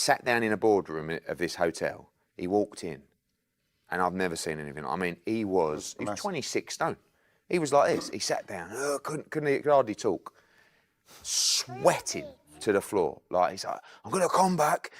sat down in a boardroom of this hotel. He walked in, and I've never seen anything. I mean, he was 26 stone. He was like this. He sat down, couldn't hardly talk, sweating to the floor. Like, he's like, I'm going to come back.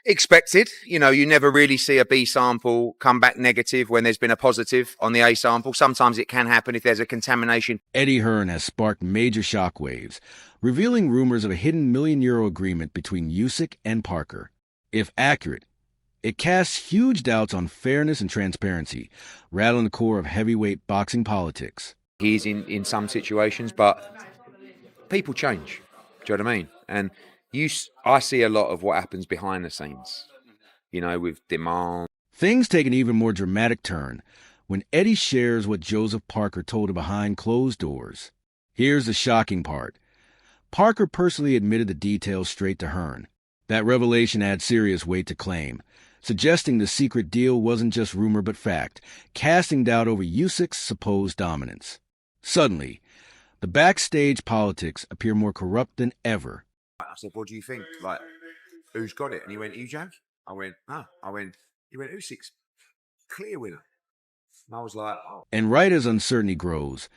Expected. You know, you never really see a B sample come back negative when there's been a positive on the A sample. Sometimes it can happen if there's a contamination. Eddie Hearn has sparked major shockwaves, revealing rumors of a hidden €1 million agreement between Usyk and Parker. If accurate, it casts huge doubts on fairness and transparency, rattling the core of heavyweight boxing politics. He's in some situations, but people change. Do you know what I mean? And I see a lot of what happens behind the scenes, you know, with demand. Things take an even more dramatic turn when Eddie shares what Joseph Parker told him behind closed doors. Here's the shocking part. Parker personally admitted the details straight to Hearn. That revelation adds serious weight to claim, suggesting the secret deal wasn't just rumor but fact, casting doubt over Usyk's supposed dominance. Suddenly, the backstage politics appear more corrupt than ever. I said, what do you think? Like, who's got it? And he went, Usyk? I went, no. He went, Usyk's clear winner. And I was like, oh. And right as uncertainty grows,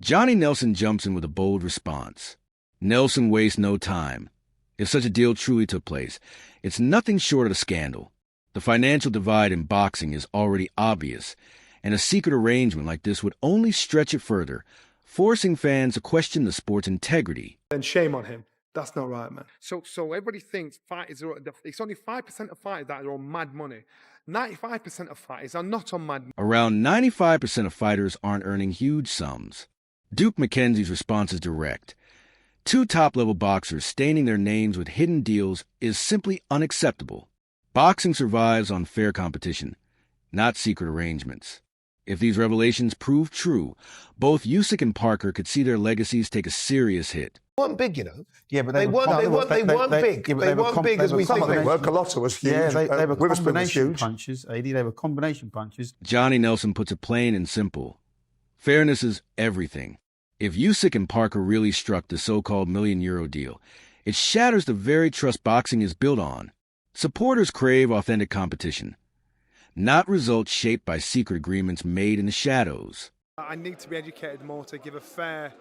Johnny Nelson jumps in with a bold response. Nelson wastes no time. If such a deal truly took place, it's nothing short of a scandal. The financial divide in boxing is already obvious, and a secret arrangement like this would only stretch it further, forcing fans to question the sport's integrity. And shame on him. That's not right, man. So everybody thinks fighters are, it's only 5% of fighters that are on mad money. 95% of fighters are not on mad money. Around 95% of fighters aren't earning huge sums. Duke McKenzie's response is direct. Two top-level boxers staining their names with hidden deals is simply unacceptable. Boxing survives on fair competition, not secret arrangements. If these revelations prove true, both Usyk and Parker could see their legacies take a serious hit. They weren't big, you know. Yeah, but they weren't big. Yeah, they weren't big as we think they were. Colossal was huge. Yeah, they were combination huge. punches, Eddie. They were combination punches. Johnny Nelson puts it plain and simple. Fairness is everything. If Usyk and Parker really struck the so-called €1 million deal, it shatters the very trust boxing is built on. Supporters crave authentic competition, not results shaped by secret agreements made in the shadows. I need to be educated more to give a fair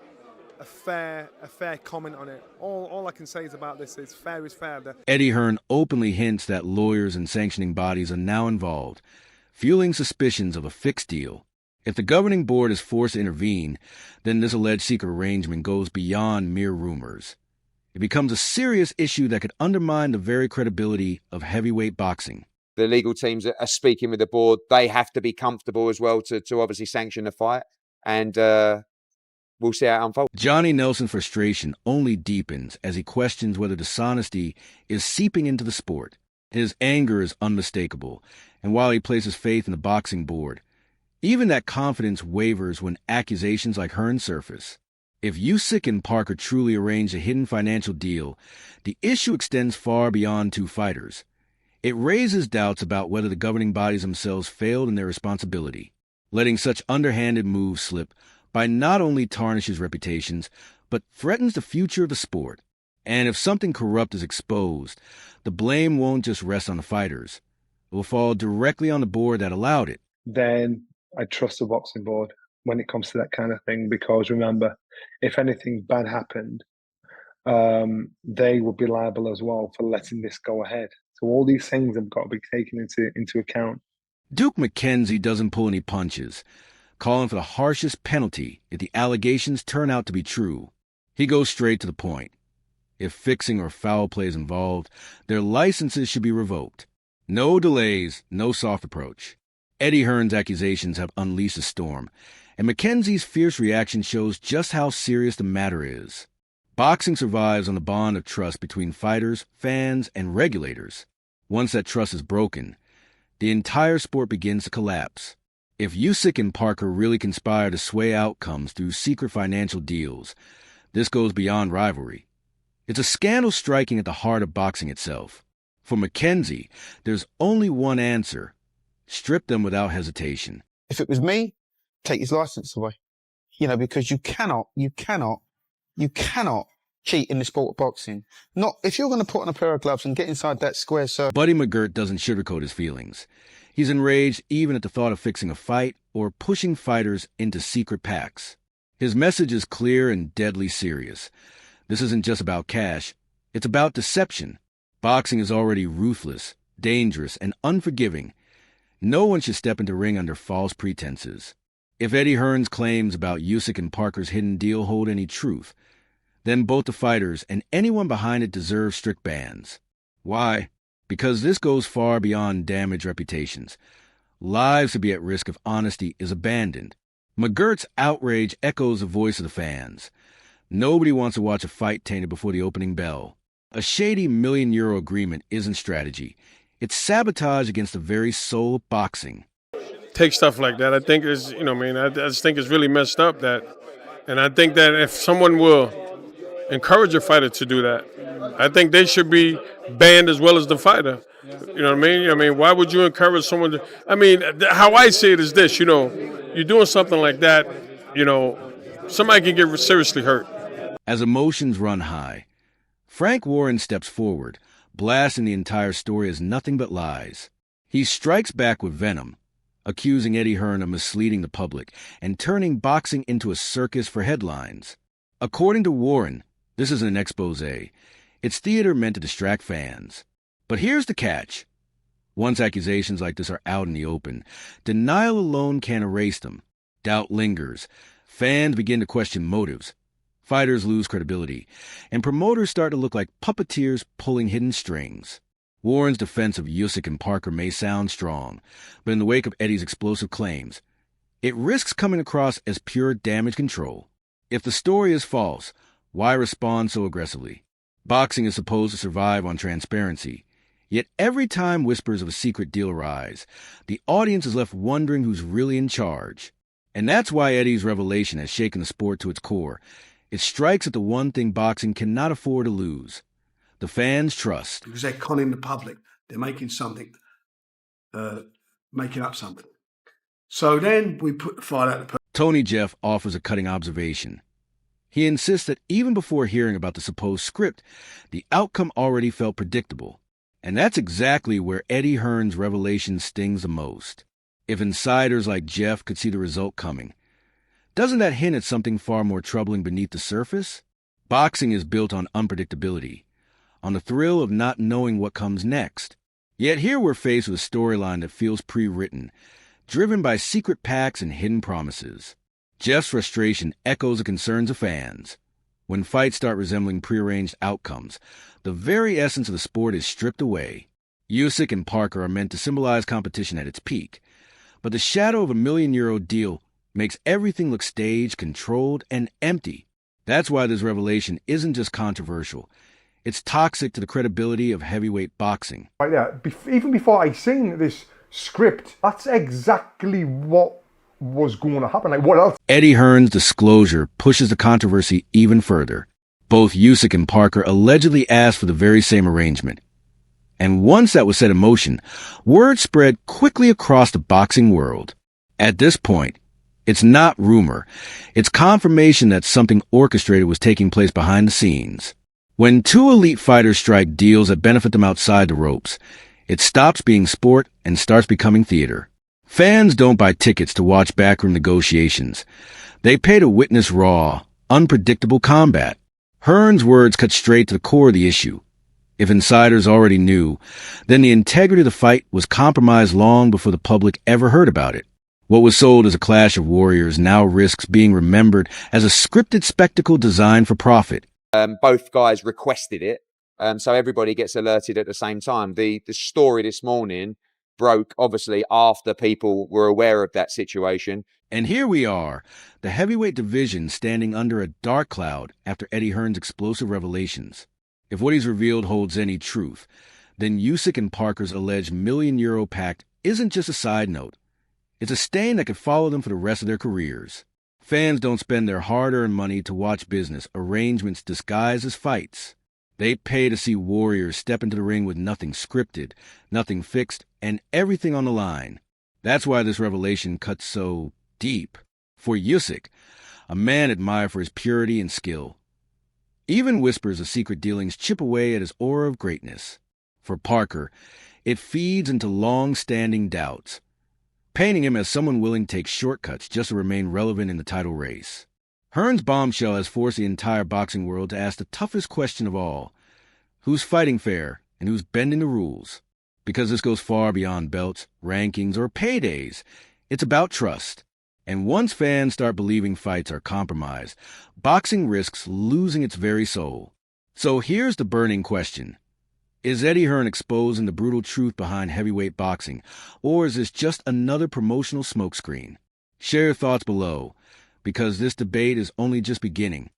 comment on it. All I can say is about this is fair is fair. Eddie Hearn openly hints that lawyers and sanctioning bodies are now involved, fueling suspicions of a fixed deal. If the governing board is forced to intervene, then this alleged secret arrangement goes beyond mere rumors. It becomes a serious issue that could undermine the very credibility of heavyweight boxing. The legal teams are speaking with the board. They have to be comfortable as well to obviously sanction the fight. And we'll see how it unfolds. Johnny Nelson's frustration only deepens as he questions whether dishonesty is seeping into the sport. His anger is unmistakable, and while he places faith in the boxing board, even that confidence wavers when accusations like Hearn surface. If Usyk and Parker truly arranged a hidden financial deal, the issue extends far beyond two fighters. It raises doubts about whether the governing bodies themselves failed in their responsibility. Letting such underhanded moves slip by not only tarnishes reputations, but threatens the future of the sport. And if something corrupt is exposed, the blame won't just rest on the fighters. It will fall directly on the board that allowed it. Then I trust the boxing board when it comes to that kind of thing, because remember, if anything bad happened, they would be liable as well for letting this go ahead. So all these things have got to be taken into account. Duke McKenzie doesn't pull any punches, calling for the harshest penalty if the allegations turn out to be true. He goes straight to the point. If fixing or foul play is involved, their licenses should be revoked. No delays, no soft approach. Eddie Hearn's accusations have unleashed a storm, and McKenzie's fierce reaction shows just how serious the matter is. Boxing survives on the bond of trust between fighters, fans, and regulators. Once that trust is broken, the entire sport begins to collapse. If Usyk and Parker really conspire to sway outcomes through secret financial deals, this goes beyond rivalry. It's a scandal striking at the heart of boxing itself. For McKenzie, there's only one answer: strip them without hesitation. If it was me, take his license away. You know, because you cannot cheat in the sport of boxing. Not if you're going to put on a pair of gloves and get inside that square circle. Buddy McGirt doesn't sugarcoat his feelings. He's enraged even at the thought of fixing a fight or pushing fighters into secret pacts. His message is clear and deadly serious. This isn't just about cash. It's about deception. Boxing is already ruthless, dangerous, and unforgiving. No one should step into the ring under false pretenses. If Eddie Hearn's claims about Usyk and Parker's hidden deal hold any truth, then both the fighters and anyone behind it deserve strict bans. Why? Because this goes far beyond damaged reputations. Lives could be at risk if honesty is abandoned. McGirt's outrage echoes the voice of the fans. Nobody wants to watch a fight tainted before the opening bell. A shady €1 million agreement isn't strategy. It's sabotage against the very soul of boxing. Take stuff like that. I think it's, I just think it's really messed up and I think that if someone will encourage a fighter to do that, I think they should be banned as well as the fighter. You know what I mean? Why would you encourage someone to, how I see it is this, you're doing something like that, somebody can get seriously hurt. As emotions run high, Frank Warren steps forward, blasting the entire story as nothing but lies. He strikes back with venom, accusing Eddie Hearn of misleading the public and turning boxing into a circus for headlines. According to Warren, this isn't an expose. It's theater meant to distract fans. But here's the catch. Once accusations like this are out in the open, denial alone can't erase them. Doubt lingers. Fans begin to question motives. Fighters lose credibility, and promoters start to look like puppeteers pulling hidden strings. Warren's defense of Usyk and Parker may sound strong, but in the wake of Eddie's explosive claims, it risks coming across as pure damage control. If the story is false, why respond so aggressively? Boxing is supposed to survive on transparency. Yet every time whispers of a secret deal arise, the audience is left wondering who's really in charge. And that's why Eddie's revelation has shaken the sport to its core. It strikes at the one thing boxing cannot afford to lose: the fans' trust. Because they're conning the public. They're making something, making up something. So then we put the fight out. Tony Jeff offers a cutting observation. He insists that even before hearing about the supposed script, the outcome already felt predictable. And that's exactly where Eddie Hearn's revelation stings the most. If insiders like Jeff could see the result coming, doesn't that hint at something far more troubling beneath the surface? Boxing is built on unpredictability, on the thrill of not knowing what comes next. Yet here we're faced with a storyline that feels pre-written, driven by secret pacts and hidden promises. Jeff's frustration echoes the concerns of fans. When fights start resembling prearranged outcomes, the very essence of the sport is stripped away. Usyk and Parker are meant to symbolize competition at its peak, but the shadow of €1 million deal makes everything look staged, controlled, and empty. That's why this revelation isn't just controversial. It's toxic to the credibility of heavyweight boxing. Right there, even before I seen this script, that's exactly what was going to happen. Like, what else? Eddie Hearn's disclosure pushes the controversy even further. Both Usyk and Parker allegedly asked for the very same arrangement. And once that was set in motion, word spread quickly across the boxing world. At this point, it's not rumor. It's confirmation that something orchestrated was taking place behind the scenes. When two elite fighters strike deals that benefit them outside the ropes, it stops being sport and starts becoming theater. Fans don't buy tickets to watch backroom negotiations. They pay to witness raw, unpredictable combat. Hearn's words cut straight to the core of the issue. If insiders already knew, then the integrity of the fight was compromised long before the public ever heard about it. What was sold as a clash of warriors now risks being remembered as a scripted spectacle designed for profit. Both guys requested it, so everybody gets alerted at the same time. The story this morning broke, obviously, after people were aware of that situation. And here we are, the heavyweight division standing under a dark cloud after Eddie Hearn's explosive revelations. If what he's revealed holds any truth, then Usyk and Parker's alleged €1 million pact isn't just a side note. It's a stain that could follow them for the rest of their careers. Fans don't spend their hard-earned money to watch business arrangements disguised as fights. They pay to see warriors step into the ring with nothing scripted, nothing fixed, and everything on the line. That's why this revelation cuts so deep. For Usyk, a man admired for his purity and skill, Even whispers of secret dealings chip away at his aura of greatness. For Parker, it feeds into long-standing doubts, painting him as someone willing to take shortcuts just to remain relevant in the title race. Hearn's bombshell has forced the entire boxing world to ask the toughest question of all: who's fighting fair and who's bending the rules? Because this goes far beyond belts, rankings, or paydays. It's about trust. And once fans start believing fights are compromised, boxing risks losing its very soul. So here's the burning question. Is Eddie Hearn exposing the brutal truth behind heavyweight boxing, or is this just another promotional smokescreen? Share your thoughts below, because this debate is only just beginning.